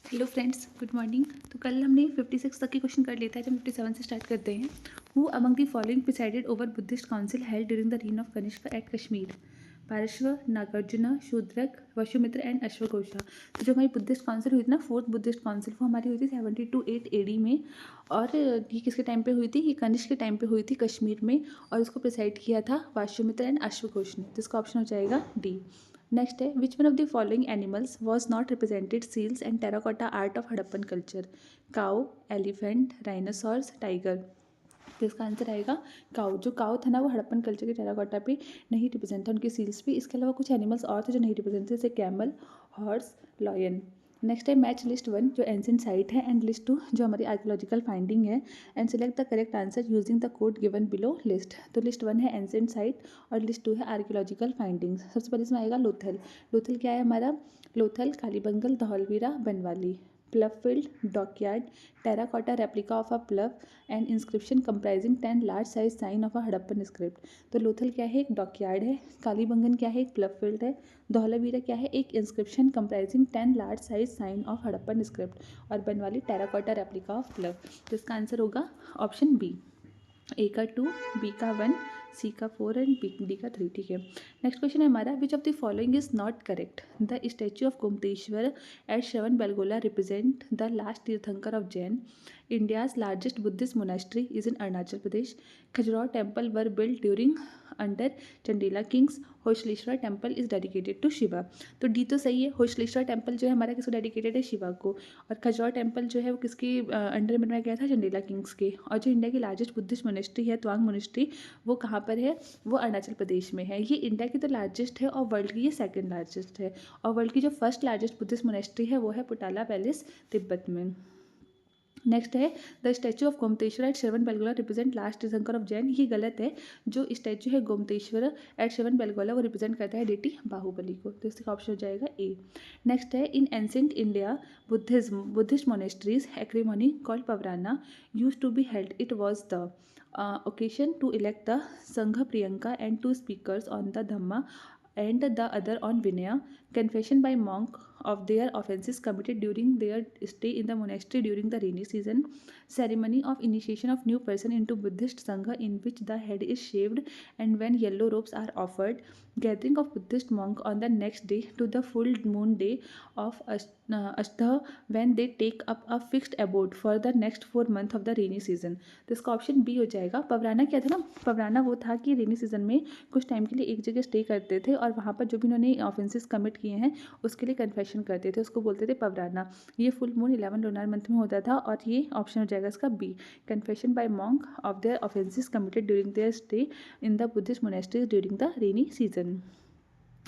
Hello friends, good morning. तो कल हमने 56 तक के क्वेश्चन कर लिया था। आज हम 57 से स्टार्ट करते हैं। Who among the following presided over Buddhist council held during the reign of Kanishka at Kashmir? Parshva, Nagarjuna, Shudraka, Vasumitra and अश्वघोषा। तो जो हमारी बुद्धिस्ट काउंसिल हुई थी ना, फोर्थ बुद्धिस्ट काउंसिल, वो हमारी हुई थी 72 AD में। और ये किसके टाइम पे हुई थी? ये कनिष्क के टाइम पे हुई थी कश्मीर में। और उसको प्रिसाइड किया था वासुमित्र एंड अश्वघोष ने। तो इसका ऑप्शन हो जाएगा डी। नेक्स्ट है, which one of the following animals was not represented seals and terracotta art of Harappan culture? Cow, elephant, rhinoceros, tiger. तो इसका आंसर आएगा काउ। जो काउ था ना, वो हड़प्पन कल्चर के टेराकोटा पे नहीं रिप्रेजेंट था, उनके सील्स पे। इसके अलावा कुछ एनिमल्स और थे जो नहीं रिप्रेजेंट थे, जैसे कैमल, हॉर्स, लॉयन। नेक्स्ट है, मैच लिस्ट 1 जो एंशिएंट साइट है एंड लिस्ट 2 जो हमारी आर्कियोलॉजिकल फाइंडिंग है, and select the correct answer using the code given below list. तो लिस्ट 1 है एंशिएंट साइट और लिस्ट 2 है आर्कियोलॉजिकल फाइंडिंग्स। सबसे पहले इसमें आएगा लोथल। लोथल क्या है हमारा? Lothal, Kalibangan, Dholavira, Banawali. Plough field, dockyard, terracotta replica of a plough and inscription comprising 10 large size sign of a Harappan script. तो लोथल क्या है? एक डॉकयार्ड है। कालीबंगन क्या है? एक प्लव फील्ड है। धौलावीरा क्या है? एक inscription comprising 10 large size sign of Harappan script. और Banawali terracotta replica of plough. तो इसका आंसर होगा ऑप्शन बी। ए का 2, बी का 1, सी का 4 एंड डी का 3। ठीक है। नेक्स्ट क्वेश्चन है हमारा, which of the following is not correct? The statue of Gomateshwara at Shravana Belagola represent the last तीर्थंकर of Jain. India's largest Buddhist monastery is in Arunachal Pradesh. Khajuraho temple were build during under Chandela kings. Hoysaleswara temple is dedicated to Shiva. तो D तो सही है। होशलेश्वर temple जो है हमारा किसको dedicated है? शिवा को। और खजुराहो टेम्पल जो है वो किसके अंडर में गया था? चंडेला किंग्स के। और जो इंडिया की लार्जेस्ट बुद्धिस्ट मोनेस्ट्री है, त्वांग मोनेस्ट्री, वो कहाँ पर है? वो अरुणाचल प्रदेश में है। ये इंडिया की तो लार्जेस्ट है और वर्ल्ड की ये सेकंड लार्जेस्ट है। और वर्ल्ड की जो फर्स्ट लार्जेस्ट बुद्धिस्ट मोनेस्ट्री है वो है पुटाला पैलेस, तिब्बत में। नेक्स्ट है, the statue of Gomateshwara at Shravana Belagola represent last तीर्थंकर ऑफ जैन। ये गलत है। जो स्टैचू है गोमतेश्वर एट श्रवण बेलगोला, वो रिप्रेजेंट करता है डेटी बाहुबली को। तो इसका ऑप्शन हो जाएगा ए। नेक्स्ट है, in ancient India Buddhist monasteries a ceremony called Pavarana used to be held. It was the occasion to elect the Sangha Priyanka and 2 speakers on the Dhamma and the other on Vinaya, confession by monk of their offences committed during their stay in the monastery during the rainy season, ceremony of initiation of new person into Buddhist Sangha in which the head is shaved and when yellow robes are offered, gathering of Buddhist monk on the next day to the full moon day of Ashtha when they take up a fixed abode for the next 4 months of the rainy season। तो इसका option B हो जाएगा। पवराना क्या था ना? पवराना वो था कि रेनी सीजन में कुछ टाइम के लिए एक जगह स्टे करते थे और वहाँ पर जो भी उन्होंने ऑफेंसेस कमिट किए हैं उसके लिए कन्फेशन करते थे, उसको बोलते थे पवराना। ये फुल मून 11 लूनार मंथ में होता था। और ये ऑप्शन हो जाएगा इसका B, confession by monk of their offences committed during their stay in the Buddhist monasteries during the rainy season.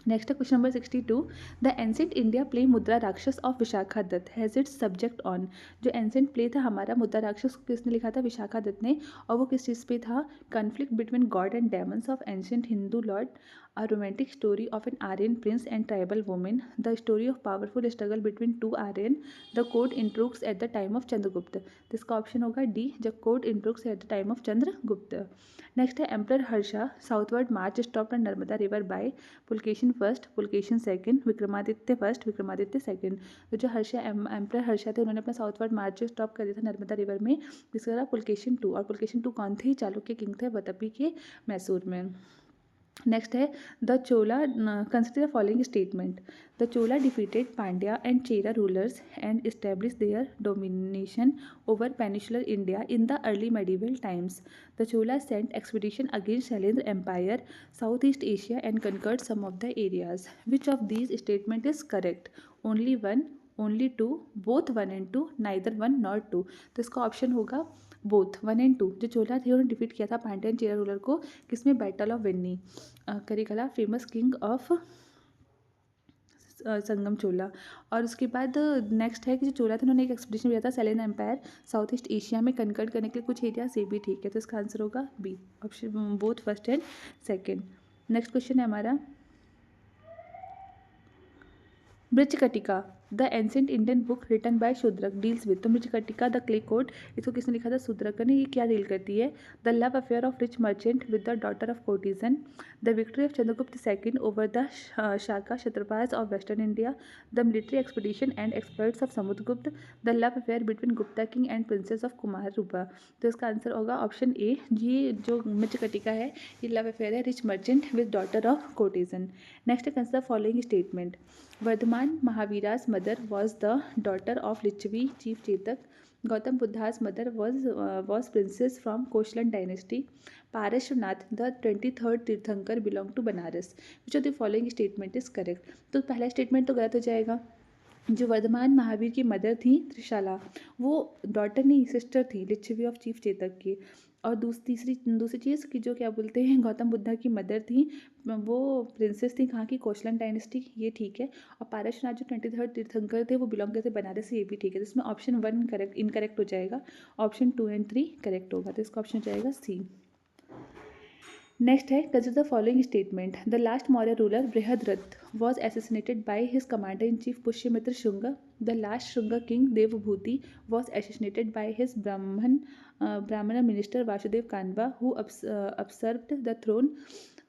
Next है question number 62, the ancient India play Mudra Rakshasa of Vishakha Datta has its subject on. जो ancient play था हमारा मुद्रा राक्षस, किसने लिखा था? विशाखा दत्त ने। और वो किस चीज़ पे था? Conflict between God and Demons of ancient Hindu Lord, a romantic story of an Aryan prince and tribal woman, the story of powerful struggle between two Aryan, the court intrigues at the time of Chandragupta। तो इसका option होगा D, जब court intrigues at the time of Chandragupta. Next है, emperor Harsha southward march stop and Narmada river by Pulakeshin first, Pulakeshin second, Vikramaditya first, Vikramaditya second. तो जो Harsha emperor Harsha थे, उन्होंने अपना साउथवर्ड मार्च स्टॉप कर दिया था नर्मदा रिवर में, जिसका था पुलकेशन 2। और पुलकेशन 2 कौन थे? चालुक्य किंग थे, वतपी के मैसूर में। नेक्स्ट है, the Chola consider the following statement. The Chola defeated Pandya and Chera rulers and establish their domination over peninsular India in the early medieval times. The Chola sent expedition against Shailendra empire south east Asia and conquered some of the areas. Which of these statement is correct? Only 1, only 2, both 1 and 2, neither 1 nor 2। तो इसका option होगा both 1 and 2। जो चोला थे उन्होंने defeat किया था Pandya and Chera ruler को, किसमें? Battle of Venni, Karikala, famous king of Sangam Chola. और उसके बाद नेक्स्ट है कि जो चोला थे उन्होंने एक एक्सपीडिशन भेजा था Shailendra empire south east Asia में कन्वर्ट करने के लिए कुछ एरिया से भी। ठीक है, तो इसका आंसर होगा B, option both first and second. Next question है हमारा, ब्रजकटिका the ancient Indian book written by Shudraka deals with, तो मृच्छकटिका द क्ले कोड, इसको किसने लिखा था? शूद्रक ने। ये क्या डील करती है? The love affair of rich merchant with the daughter of courtesan, the victory of Chandragupta second over the Shaka Kshatrapas of western India, the military expedition and experts of Samudragupta, the love affair between Gupta king and princess of Kumar Rupa. तो इसका answer होगा option A. ये जो मृच्छकटिका है ये love affair है rich merchant with daughter of courtesan. Next consider following statement. Vardhaman Mahavira's mother was the daughter of Lichvi chief Chetak. Gautam Buddha's mother was princess from Koshlan dynasty. Parashvanath, the 23rd Tirthankar, belonged to Banaras. Which of the following statement is correct? तो पहला statement तो गलत हो जाएगा। जो वर्धमान महावीर की mother थी त्रिशाला, वो डॉटर नहीं सिस्टर थी लिच्छवी ऑफ चीफ चेतक की। और दूसरी चीज़ कि जो क्या बोलते हैं गौतम बुद्धा की मदर थी वो प्रिंसेस थी कहाँ की? कोशलन डायनेस्टी, ये ठीक है। और पारसनाथ जो 23rd तीर्थंकर थे वो बिलोंग करते बनारस से, ये भी ठीक है। तो इसमें ऑप्शन 1 करेक्ट इनकरेक्ट हो जाएगा, ऑप्शन 2 एंड 3 करेक्ट होगा, तो इसका ऑप्शन हो जाएगा सी। नेक्स्ट है consider the following statement. The last Maurya ruler Brihadratha was assassinated by his commander in chief Pushyamitra Shunga. The last Shunga king Devabhuti was assassinated by his Brahmin minister Vasudev Kanva who usurped the throne.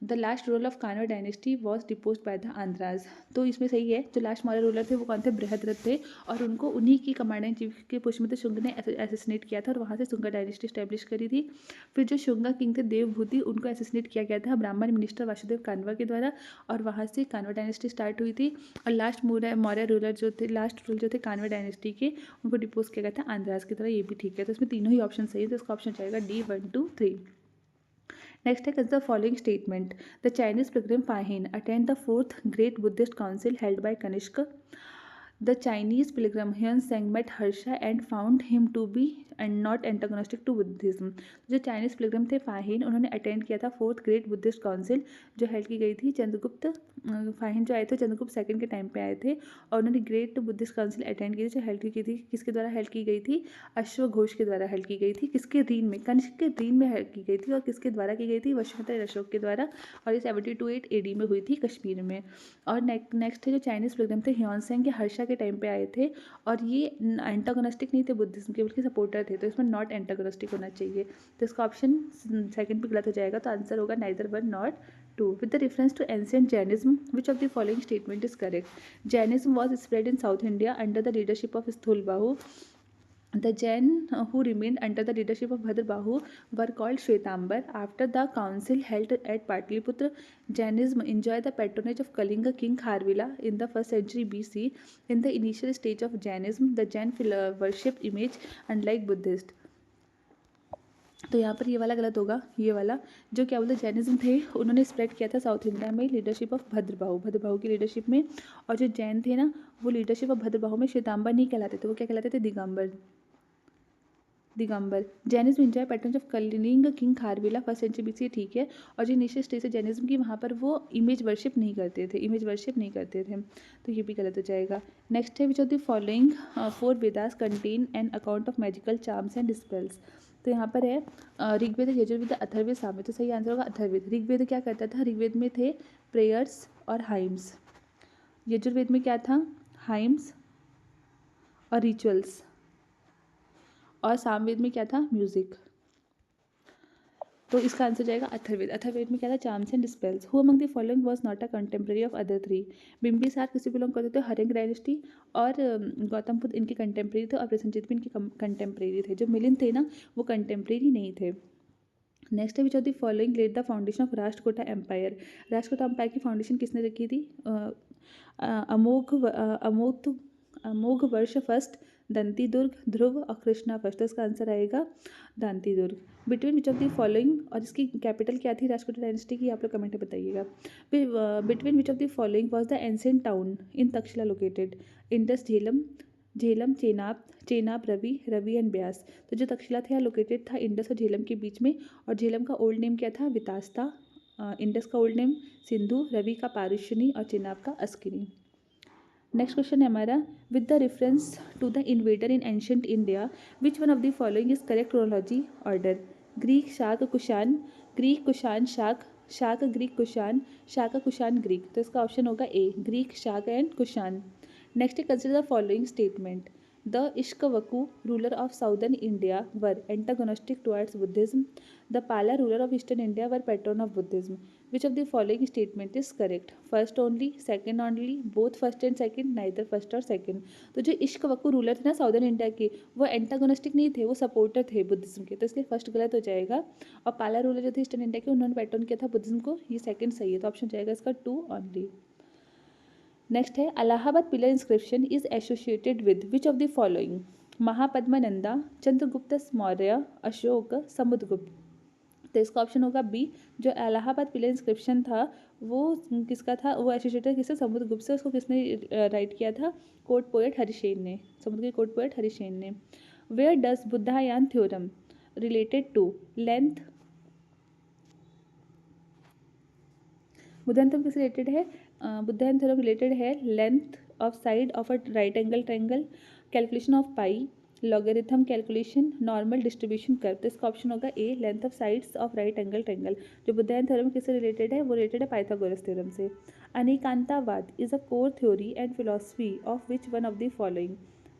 The last ruler of Kanva dynasty was depose by the Andhras. तो इसमें सही है, जो last Maurya ruler थे वो कौन थे? बृहद्रथ थे, और उनको उन्हीं की कमांडर इन चीफ के पुष्यमित्र शुंग ने एसेसिनेट किया था और वहाँ से शुंगा डायनेस्टी स्टैब्लिश करी थी। फिर जो शुंगा किंग थे देवभूति, उनको एसेसिनेट किया गया था ब्राह्मण मिनिस्टर वासुदेव कानवा के द्वारा, और वहाँ से कानवा डायनेस्टी स्टार्ट हुई थी। और लास्ट मौर्य रूलर जो थे, लास्ट रूलर जो थे कानवा डायनेस्टी के, उनको डिपोज किया गया था आंध्राज की तरह, ये भी ठीक है। तो इसमें तीनों ही ऑप्शन सही है, तो इसका ऑप्शन जाएगा D 1, 2, 3। Next is the following statement. The Chinese pilgrim Fahin attend the 4th Great Buddhist Council held by Kanishka. The Chinese pilgrim Hyun Sang met Harsha and found him to be and not antagonistic to Buddhism. जो Chinese पिलग्रम थे फाहिन, उन्होंने attend किया था 4th great Buddhist council जो held की गई थी चंद्रगुप्त। फाहिन जो आए थे चंद्रगुप्त सेकंड के टाइम पे आए थे, और उन्होंने ग्रेट बुद्धिस्ट काउंसिल अटेंड की थी जो हेल्ड की थी किसके द्वारा हेल्ड की गई थी? अश्वघोष के द्वारा हेल्ड की गई थी। किसके रीन में? कनिष्क के रीन में हेल्ड की गई थी। और किसके द्वारा की गई थी? वशिष्ठ अशोक के द्वारा, और ये 72 AD में हुई थी कश्मीर में। और नेक्स्ट है जो चाइनीज पिलग्रम थे ह्योन सेंग के हर्षा के टाइम पे आए थे, और ये एंटागोनिस्टिक नहीं थे बुद्धिज्म के, बल्कि सपोर्टर थे, तो इसमें नॉट एंटागोनिस्टिक होना चाहिए। तो इसका ऑप्शन सेकंड भी गलत हो जाएगा, तो आंसर होगा neither 1 not 2। With the reference to ancient Jainism which of the following statement is correct? Jainism was spread in South India under the leadership of Sthulabahu. The Jain who remained under the leadership of Bhadrabahu were called Shwetambar. After the council held at Patliputra, Jainism enjoyed the patronage of Kalinga king Kharvila in the 1st century BC. In the initial stage of Jainism, the Jain worshipped image unlike Buddhist. तो यहाँ पर ये वाला गलत होगा, ये वाला जो क्या बोलते जैनिज्म थे उन्होंने स्प्रेड किया था साउथ इंडिया में लीडरशिप ऑफ भद्रबाहु की लीडरशिप में। और जो जैन थे ना वो लीडरशिप ऑफ भद्रबाहु में श्वेतांबर नहीं कहलाते थे, वो क्या कहलाते थे? Digambar. Jainism enjoy pattern of Kalinga king Kharavela 1st century BC, ठीक है। और जो इनिशियल स्टेज है जैनिज्म की वहाँ पर वो इमेज वर्शिप नहीं करते थे, तो ये भी गलत हो जाएगा। नेक्स्ट है which of the following 4 Vedas contain an account of magical charms and spells. तो यहाँ पर है ऋग्वेद, यजुर्वेद, अथर्ववेद, सामवेद। तो सही आंसर होगा अथर्ववेद। ऋग्वेद क्या करता था? ऋग्वेद में थे प्रेयर्स और हाइम्स। यजुर्वेद में क्या था? हाइम्स और रिचुअल्स। और सामवेद में क्या था? म्यूजिक। तो इसका आंसर जाएगा अथर्ववेद। अथर्ववेद में क्या था? Charms and spells. Who among the following was not a contemporary of other 3? Bimbisara किसी बिलोंग करते थे? Hurrying dynasty. और गौतम बुद्ध इनके कंटेम्प्रेरी थे, और प्रसेनजीत भी इनके कंटेम्प्रेरी थे। जो मिलिंद थे ना वो कंटेम्प्रेरी नहीं थे। नेक्स्ट है which of the following led the foundation of Rashtrakuta empire? Rashtrakuta empire की फाउंडेशन किसने रखी थी? अमोघ वर्ष फर्स्ट, दंती दुर्ग, ध्रुव और कृष्णा फर्स्ट। तो इसका आंसर आएगा Danti Durg. Between which of the following, और इसकी कैपिटल क्या थी राष्ट्रकूटा डायनेस्टी की? आप लोग कमेंट में बताइएगा। Between which of the following was the ancient town in Takshashila located? Indus, Jhelum, Chenab, Ravi and Beas. तो जो तक्षशिला था लोकेटेड था इंडस और झेलम के बीच में, और झेलम का ओल्ड नेम क्या था? वितास्ता। इंडस का ओल्ड नेम सिंधु, रवि का पारुष्यनी और चेनाब का अस्किनी। नेक्स्ट क्वेश्चन है हमारा, with the reference to the invader in ancient India which one of the following is correct chronology order? Greek, Shaka, Kushan, Greek, Kushan, शाक, शाक, ग्रीक, कुषाण, शाक, कुषाण, ग्रीक। तो इसका ऑप्शन होगा ए, ग्रीक, शाक and Kushan. Next consider the following statement. The Ishkavaku, ruler of southern India, were antagonistic towards Buddhism. The Pala, ruler of eastern India, were patron of Buddhism. Which of the following statement is correct? First only, second only, both first and second, neither first और second. तो जो इश्कवकु ruler थे ना southern India के, वो antagonistic नहीं थे, वो सपोर्टर थे बुद्धिज्म के, तो इसलिए फर्स्ट गलत हो जाएगा. और पाला रूलर जो थे ईस्टर्न इंडिया के, उन्होंने पैटर्न किया था बुद्धिज्म को, ये सेकंड सही है, तो ऑप्शन जाएगा इसका 2 ओनली. नेक्स्ट है Allahabad pillar inscription is associated with which of the following? Mahapadmananda, Chandragupta Maurya, Ashoka, Samudragupta. तो इसका ऑप्शन होगा बी. जो इलाहाबाद पिलर इंस्क्रिप्शन था वो किसका था? वो एसोसिएटेड किससे? समुद्रगुप्त से. उसको किसने राइट किया था? कोर्ट पोएट हरिसेन ने, समुद्र के कोर्ट पोएट हरिसेन ने. Where does Baudhayana theorem related to? Length. Baudhayana theorem किससे रिलेटेड है? बुद्धायन थ्योरम रिलेटेड है length of side of a right angle triangle, calculation of pi, logarithm calculation, normal distribution curve. तो इसका ऑप्शन होगा A, length of sides of right angle triangle. जो Baudhayana theorem किससे related है? वो रिलेटेड है पाइथागोरस थ्योरम से. Anekantavada is a core theory and philosophy of which one of the following?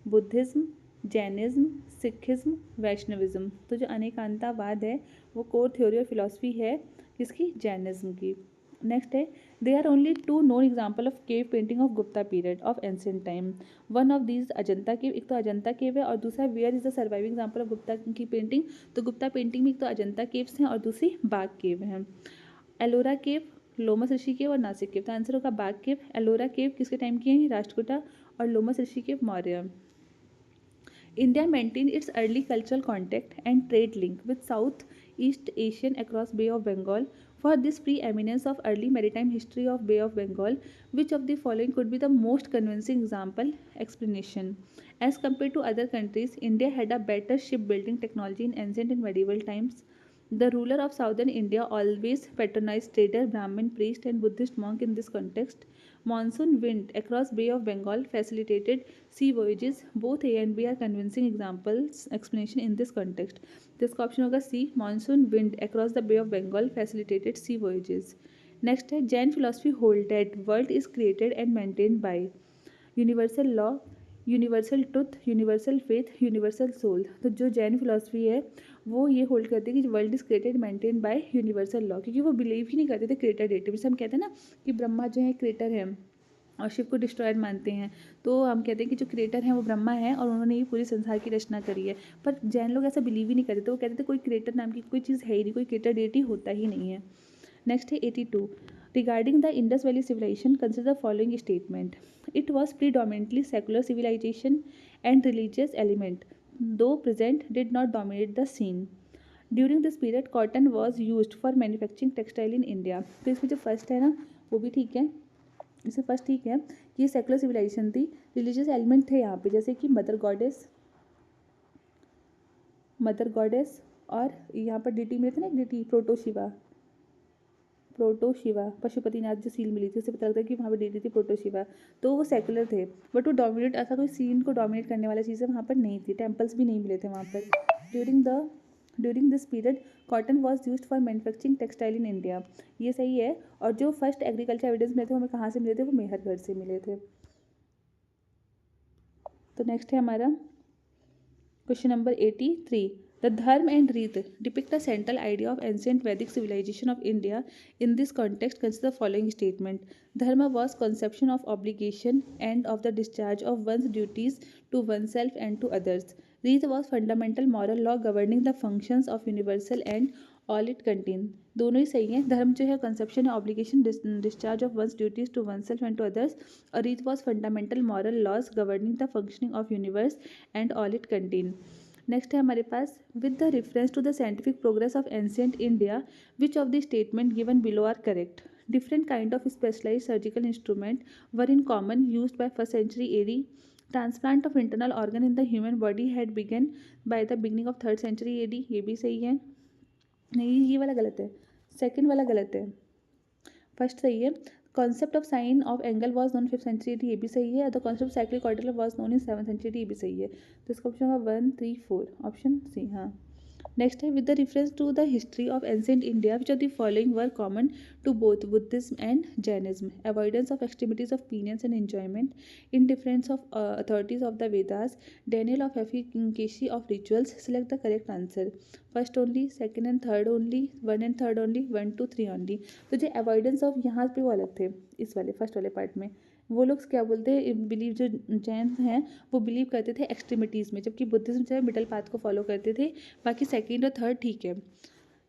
Buddhism, Jainism, Sikhism, Vaishnavism. तो जो अनेकांतावाद है वो कोर थ्योरी और फिलोसफी है किसकी? जैनिज्म की. नेक्स्ट है they are only two known example of cave painting of Gupta period of ancient time. One of these Ajanta cave, एक तो अजंता केव है और दूसरा where is the surviving example of Gupta की पेंटिंग. तो गुप्ता पेंटिंग में एक तो अजंता केव्स हैं और दूसरी बाग केव है. एलोरा केव, लोमस ऋषि केव और नासिक केव. तो आंसर होगा बाग केव. एलोरा केव किसके टाइम की है? राष्ट्रकूटा. और लोमस ऋषि केव Maurya. India maintained its early cultural contact and trade link with Southeast Asian across Bay of Bengal. For this preeminence of early maritime history of Bay of Bengal, which of the following could be the most convincing example? Explanation. As compared to other countries, India had a better shipbuilding technology in ancient and medieval times. The ruler of southern India always patronized trader, Brahmin priest and Buddhist monk in this context. Monsoon wind across Bay of Bengal facilitated sea voyages. Both A and B are convincing examples explanation in this context. This option होगा C. Monsoon wind across the Bay of Bengal facilitated sea voyages. Next है Jain philosophy hold that world is created and maintained by universal law, universal truth, universal faith, universal soul. तो जो Jain philosophy है वो ये hold करती है कि world is created maintain by universal law, क्योंकि वो बिलीव ही नहीं करते थे क्रिएटर डेटी. जैसे हम कहते हैं ना कि ब्रह्मा जो है क्रिएटर है और शिव को डिस्ट्रॉयर मानते हैं, तो हम कहते हैं कि जो क्रिएटर है वो ब्रह्मा है और उन्होंने ये पूरी संसार की रचना करी है. पर जैन लोग ऐसा बिलीव ही नहीं करते थे. वो कहते थे कोई क्रिएटर नाम की कोई चीज़ है ही नहीं, कोई क्रिएटर डेटी होता ही नहीं है. नेक्स्ट है 82. Regarding the Indus Valley civilization, consider the following statement. It was predominantly secular civilization and religious element, though present did not dominate the scene. During this period, cotton was used for manufacturing textile in India. तो इसमें जो first है ना वो भी ठीक है, इसमें फर्स्ट ठीक है कि ये सेकुलर सिविलाइजेशन थी, रिलीजियस एलिमेंट थे यहाँ पे, जैसे कि मदर गॉडेस और यहाँ पर डीटी मिले थे ना, एक डीटी प्रोटो शिवा पशुपतिनाथ जो सील मिली थी उससे पता लगता है कि वहाँ पर डीटी थी प्रोटो शिवा. तो वो सेकुलर थे बट वो डोमिनेट, ऐसा कोई सीन को डोमिनेट करने वाला चीज़ें वहाँ पर नहीं थी. टेम्पल्स भी नहीं मिले थे वहाँ पर. During this period cotton was use for manufacturing textile in India. ये सही है. और जो फर्स्ट एग्रीकल्चर एविडेंस मिले थे वो हमें कहाँ से मिले थे? वो मेहरगढ़ से मिले थे. तो नेक्स्ट है हमारा question number 83. The Dharma and Reet depict a central idea of ancient Vedic civilization of India. In this context, consider the following statement. Dharma was conception of obligation and of the discharge of one's duties to oneself and to others. Reet was fundamental moral law governing the functions of universal and all it contain. दोनों ही सही हैं. धर्म जो है conception है obligation, discharge of one's duties to one self and to others. और रीत was fundamental moral laws governing the functioning of universe and all it contain. Next है हमारे पास with the reference to the scientific progress of ancient India which of the statement given below are correct? Different kind of specialised surgical instrument were in common used by first century AD. Transplant of internal organ in the human body had begun by the beginning of third century AD. ये भी सही है. नहीं, ये वाला गलत है, second वाला गलत है, फर्स्ट सही है. Concept of sine of angle was known 5th century, ये भी सही है. The concept of cyclic ordinal was known in 7th century, ये भी सही है. तो इसका ऑप्शन होगा 1, 3, 4, ऑप्शन सी. हाँ. नेक्स्ट है with the reference to the history of ancient India which of the following were common to both Buddhism and Jainism avoidance of extremities of penance and enjoyment indifference of authorities of the Vedas, denial of efficacy of rituals. Select the correct answer. First only, second and third only, one and third only, 1 2 3 only. तो जो avoidance of यहाँ पे वो अलग थे इस वाले first वाले पार्ट में। वो लोग क्या बोलते हैं बिलीव जो जैन हैं वो बिलीव करते थे एक्सट्रीमिटीज़ में, जबकि बुद्धिज्म जो है मिडल पाथ को फॉलो करते थे। बाकी सेकेंड और थर्ड ठीक है।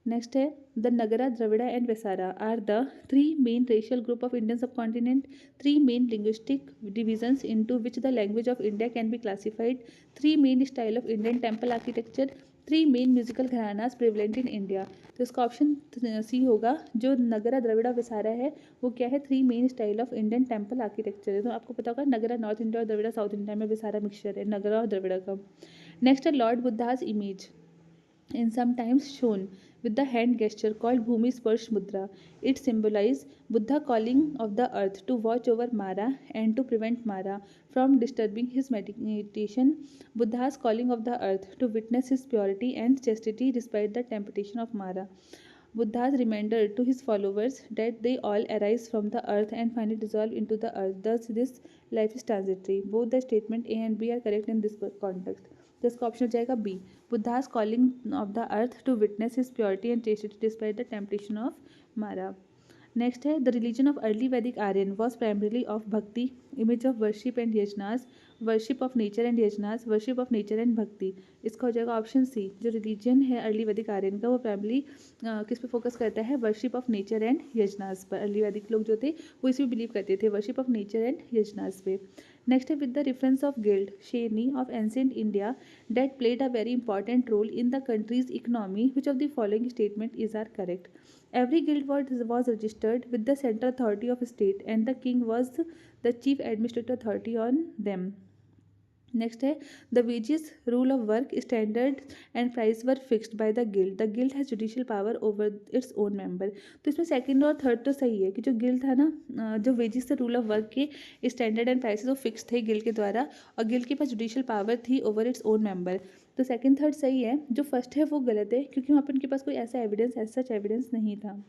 नेक्स्ट है the Nagara Dravida and Vesara are the three main racial group of Indian subcontinent, three main linguistic divisions into which the language of India can be classified, three main style of Indian temple architecture, three main musical gharanas prevalent in India. तो इसका option C होगा। जो नगरा द्रविड़ा वेसारा है वो क्या है, three main style of Indian temple architecture है। तो आपको पता होगा नगरा नॉर्थ इंडिया और द्रविड़ा साउथ इंडिया में, वेसारा मिक्सचर है नगरा और द्रविड़ा का। नेक्स्ट है Lord Buddha's image in sometimes shown with the hand gesture called Bhumi Sparsh Mudra. It symbolizes Buddha calling of the earth to watch over Mara and to prevent Mara from disturbing his meditation. Buddha's calling of the earth to witness his purity and chastity despite the temptation of Mara. Buddha's reminder to his followers that they all arise from the earth and finally dissolve into the earth. Thus, this life is transitory. Both the statement A and B are correct in this context. तो इसका option हो जाएगा B, Buddha's calling of the earth to witness his purity and chastity despite the temptation of Mara. Next है the religion of early Vedic Aryan was primarily of bhakti, image of worship and yajnas, worship of nature and yajnas, worship of nature and bhakti. इसका हो जाएगा option C. जो religion है early Vedic Aryan का वो primarily किस पे फोकस करता है, वर्शिप ऑफ नेचर एंड यजनास पर। अर्ली वैदिक लोग जो थे वो इसी पे बिलीव करते थे, worship of nature and yajnas पे। नेक्स्ट है with the reference of guild शेरनी of ancient India that played a very important role in the country's economy. Which of the following statement is are correct? Every guild was registered with the central authority of state and the king was the chief administrative authority on them. Next है the wages rule of work standard and price were fixed by the guild has judicial power over its own member. तो इसमें second और third तो सही है कि जो guild था ना, जो वेजेस थे रूल ऑफ वर्क के स्टैंडर्ड एंड प्राइसेस वो फिक्स थे गिल्ड के द्वारा और गिल्ड के पास जुडिशियल पावर थी ओवर इट्स ओन मेंबर। तो सेकंड थर्ड सही है, जो फर्स्ट है वो गलत है क्योंकि वहाँ पर उनके पास कोई ऐसा एविडेंस सच एविडेंस नहीं था।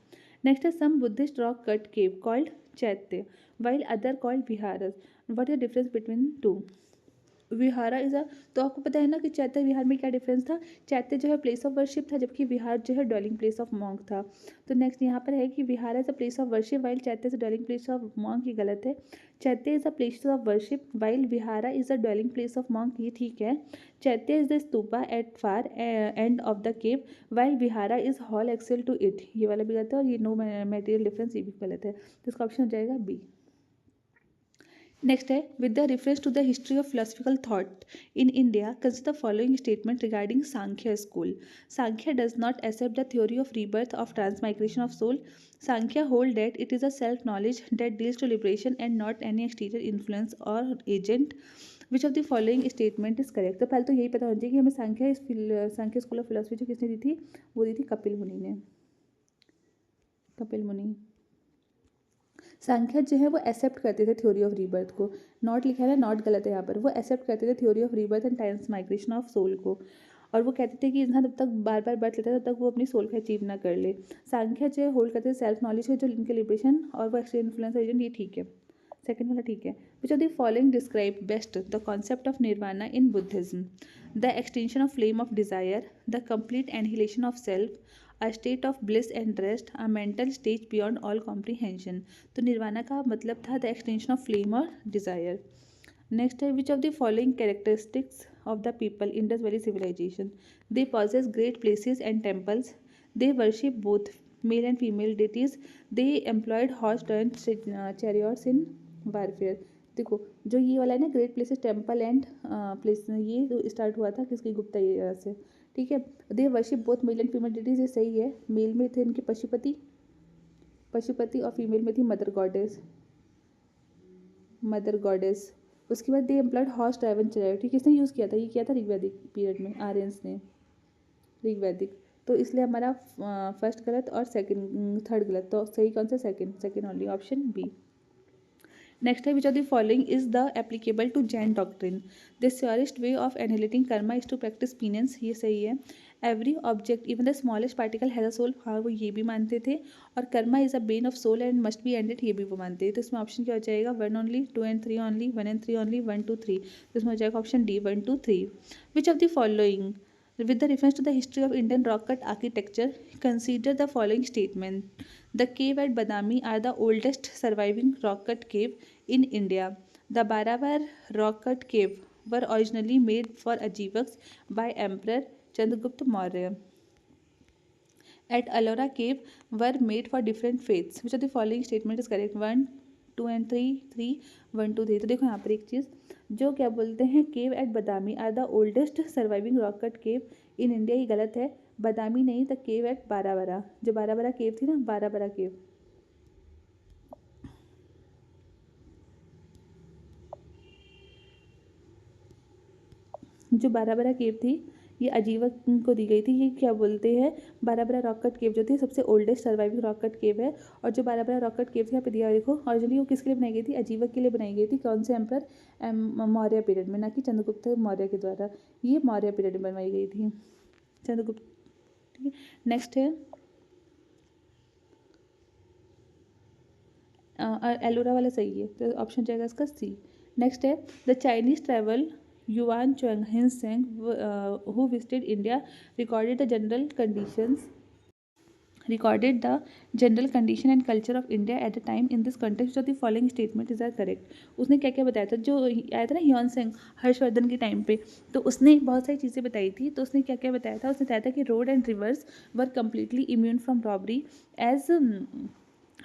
नेक्स्ट है some Buddhist rock cut cave called chaitya while other called viharas, what is the difference between two? Vihara is a, तो आपको पता है ना कि चैत्य विहार में क्या डिफरेंस था। चैत्य जो है प्लेस ऑफ वर्शिप था जबकि विहार जो है डवेलिंग प्लेस ऑफ मॉन्क था। तो नेक्स्ट यहाँ पर है कि vihara is a place of worship while chaitya is a dwelling place of monk, ये गलत है। Chaitya is a place of worship while vihara is a dwelling place of monk, ये ठीक है। Chaitya is the stupa at far end of the cave while vihara is hall axial to it, ये वाला भी गलत है और ये नो मटेरियल डिफरेंस ये भी गलत है। तो इसका ऑप्शन हो जाएगा बी। नेक्स्ट है with the reference to the history of philosophical thought in India consider the following statement regarding Sankhya school. Sankhya does not accept the theory of rebirth of transmigration of soul. Sankhya hold that it is a self knowledge that deals to liberation and not any exterior influence or agent. Which of the following statement is correct? तो पहले तो यही पता होना चाहिए कि हमें सांख्य school of philosophy जो किसने दी थी, वो दी थी कपिल मुनि ने। कपिल मुनि सांख्य जो है वो एक्सेप्ट करते थे थ्योरी ऑफ रीबर्थ को, नॉट लिखा है ना, नॉट गलत है यहाँ पर, वो एक्सेप्ट करते थे theory of rebirth and transmigration of soul को। और वो कहते थे कि इंसान जब तक बार बार बर्थ लेता है तब तक वो अपनी सोल का अचीव ना कर ले। सांख्य जो होल्ड करते थे सेल्फ नॉलेज है जो इनके लिबरेशन और वो एक्सटर्नल इन्फ्लुएंस एजेंट, ये ठीक है। सेकंड वाला ठीक है। Which of the following describe best the concept of nirvana in Buddhism? The extension of flame of desire, the complete annihilation of self, a state of bliss and rest, a mental stage beyond all comprehension। तो निर्वाणा का मतलब था the extension of flame और desire. Next है which of the following characteristics of the people Indus valley civilisation? They possess great palaces and temples, they worship both male and female deities, they employed horse drawn chariots in warfare. देखो जो ये वाला है ना great palaces temple and palace, ये तो start हुआ था किसकी, गुप्ता एरा से, ठीक है। दे worship both male and female deities, ये सही है। मेल में थे इनके पशुपति और फीमेल में थी मदर गॉडेस। उसके बाद दे एम्प्लॉयड हॉर्स ड्राइवन चैरियट, किसने यूज़ किया था, ये किया था ऋग्वैदिक पीरियड में, आर्यंस ने, ऋग्वैदिक। तो इसलिए हमारा फर्स्ट गलत और सेकंड थर्ड गलत, तो सही कौन सा, second only, option B. Next है which of the following is the applicable to Jain doctrine. The surest way of annihilating karma is to practice penance, ये सही है। Every object even the smallest particle has a soul, हाँ वो ये भी मानते थे। और karma is a bane of soul and must be ended, ये भी वो मानते थे। तो इसमें ऑप्शन क्या हो जाएगा, 1 only, 2 and 3 only, 1 and 3 only, 1 2 3। तो इसमें हो जाएगा option D 1 2 3। Which of the following with the reference to the history of Indian rock cut architecture, consider the following statement. The cave at Badami are the oldest surviving rock cut cave in India. The Barabar rock cut cave were originally made for Ajivaks by Emperor Chandragupta Maurya. At Ellora cave were made for different faiths. Which of the following statement is correct? 1 2 and 3 3 1 2 3। तो देखो यहाँ पर एक चीज़ जो क्या बोलते हैं, cave at Badami are the oldest surviving rock cut cave in India, ये गलत है। बदामी नहीं, द केव एट बाराबरा, जो बाराबरा केव थी ना, बाराबरा केव, जो बाराबरा केव थी ये अजीवक को दी गई थी। ये क्या बोलते हैं, बाराबरा रॉक कट केव जो थी सबसे ओल्डेस्ट सर्वाइविंग रॉक कट केव है। और जो बाराबरा रॉक कट केव थी यहाँ पे दिया, देखो ओरिजिनली वो किसके लिए बनाई गई थी, अजीवक के लिए बनाई गई थी। कौन से एम्पर, मौर्य पीरियड में, ना कि चंद्रगुप्त मौर्य के द्वारा। ये मौर्य पीरियड में बनवाई गई थी, चंद्रगुप्त। ठीक है, नेक्स्ट है एलोरा वाला सही है, तो ऑप्शन जाएगा इसका सी। नेक्स्ट है the Chinese travel Hiuen Tsang who visited India recorded the general condition and culture of India at the time. In this context of the following statement is correct. उसने क्या क्या बताया था, जो आया था ना ह्यून सेंग हर्षवर्धन के टाइम पे, तो उसने बहुत सारी चीज़ें बताई थी। तो उसने क्या क्या बताया था, उसने बताया था कि road and rivers were completely immune from robbery as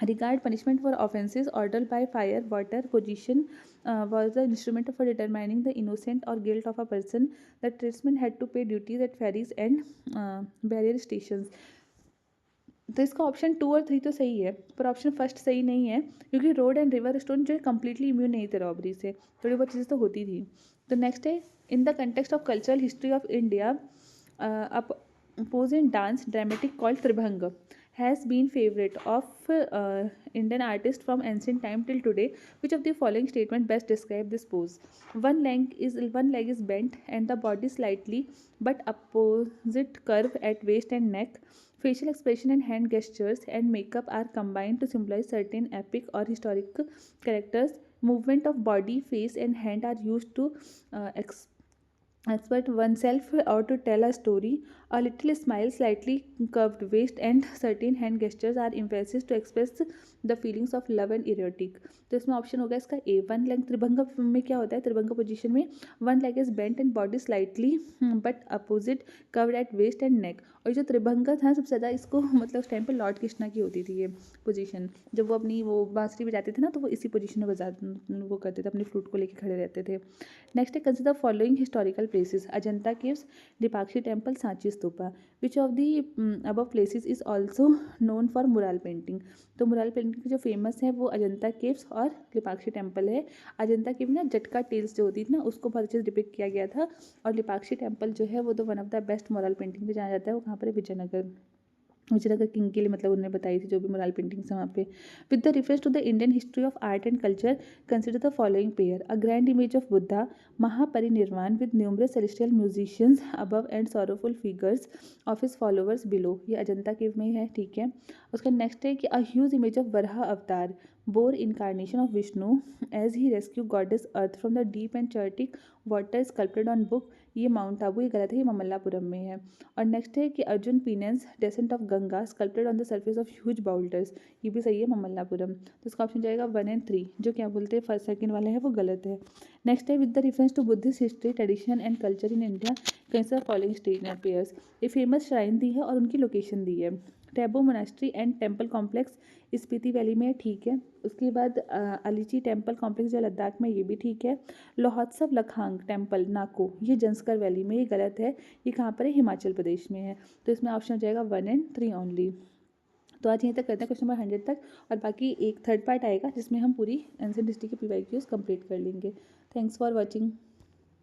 regard punishment for offences ordered by fire water position was the instrument for determining the innocent or guilt of a person. The tradesmen had to pay duties at ferries and barrier stations. तो इसका option 2 और 3 तो सही है, पर option first सही नहीं है, क्योंकि रोड एंड रिवर स्टोन जो है कम्प्लीटली इम्यून नहीं थे रॉबरी से, थोड़ी बहुत चीज़ें तो होती थी। तो नेक्स्ट है in the context of cultural history of India opposing dance dramatic called Tribhang has been favorite of Indian artists from ancient time till today. Which of the following statement best describe this pose? One leg is bent and the body slightly but opposite curve at waist and neck. Facial expression and hand gestures and makeup are combined to symbolize certain epic or historic characters. Movement of body, face and hand are used to expert oneself or to tell a story. A little smile, slightly curved waist and certain hand gestures are emphasis to express the feelings of love and erotic. तो इसमें option होगा इसका ए। One leg त्रिभंग में क्या होता है, tribhanga position में one leg is bent and body slightly but opposite curved at waist and neck. और जो त्रिभंग था सबसे ज़्यादा इसको मतलब उस टाइम पे लॉर्ड कृष्णा की होती थी ये पोजीशन, जब वो अपनी वो बांसुरी बजाते थे ना, तो वो इसी पोजीशन में वो करते थे, अपनी फ्लूट को लेके खड़े रहते थे। नेक्स्ट है consider following historical places, Ajanta caves, Deepakshi temple, Sanchi stupa. Which of the above places is also known for mural painting. तो मुराल पेंटिंग जो फेमस है वो अजंता केव्स और लिपाक्षी टेम्पल है। अजंता केव ना जटका टेल्स जो होती थी ना, उसको बहुत अच्छे से डिपिक्ट किया गया था। और लिपाक्षी टेम्पल जो है वो तो one of the best mural painting पे जाना जाता है। वो कहाँ पर है, विजयनगर किंग के लिए, मतलब उन्होंने बताई थी जो भी मुराल पेंटिंग्स है वहाँ पे। With the reference to the Indian history of art and culture consider the following pair. A grand image of Buddha Mahaparinirvana with numerous celestial musicians above and sorrowful figures of his followers below, ये अजंता केव में है। ठीक है, उसका next है कि a huge image of Varaha avatar boar incarnation of Vishnu as he rescue goddess earth from the deep and chaotic water sculpted on book, ये Mount Abu, ये गलत है, ये ममल्लापुरम में है। और नेक्स्ट है कि Arjun पीनेंस descent of Ganga sculpted on the surface of huge boulders, ये भी सही है, ममल्लापुरम। तो इसका ऑप्शन जाएगा 1 एंड 3, जो क्या बोलते हैं फर्स्ट सेकंड वाला है वो गलत है। नेक्स्ट है with the reference to Buddhist history tradition and culture in India consider following state pairs. ये फेमस श्राइन दी है और उनकी लोकेशन दी है। Tabo monastery and temple complex Spiti valley में, ठीक है। उसके बाद अलीची टेम्पल कॉम्प्लेक्स जो लद्दाख में, ये भी ठीक है। लोहोत्सव लखांग टेम्पल नाको, ये जंस्कर वैली में, ये गलत है, ये कहाँ पर है, हिमाचल प्रदेश में है। तो इसमें ऑप्शन हो जाएगा 1 एंड 3 ओनली। तो आज यहीं तक करते हैं क्वेश्चन नंबर 100 तक, और बाकी एक थर्ड पार्ट आएगा जिसमें हम पूरी एंशिएंट हिस्ट्री के PYQs कंप्लीट कर लेंगे। Thanks for watching.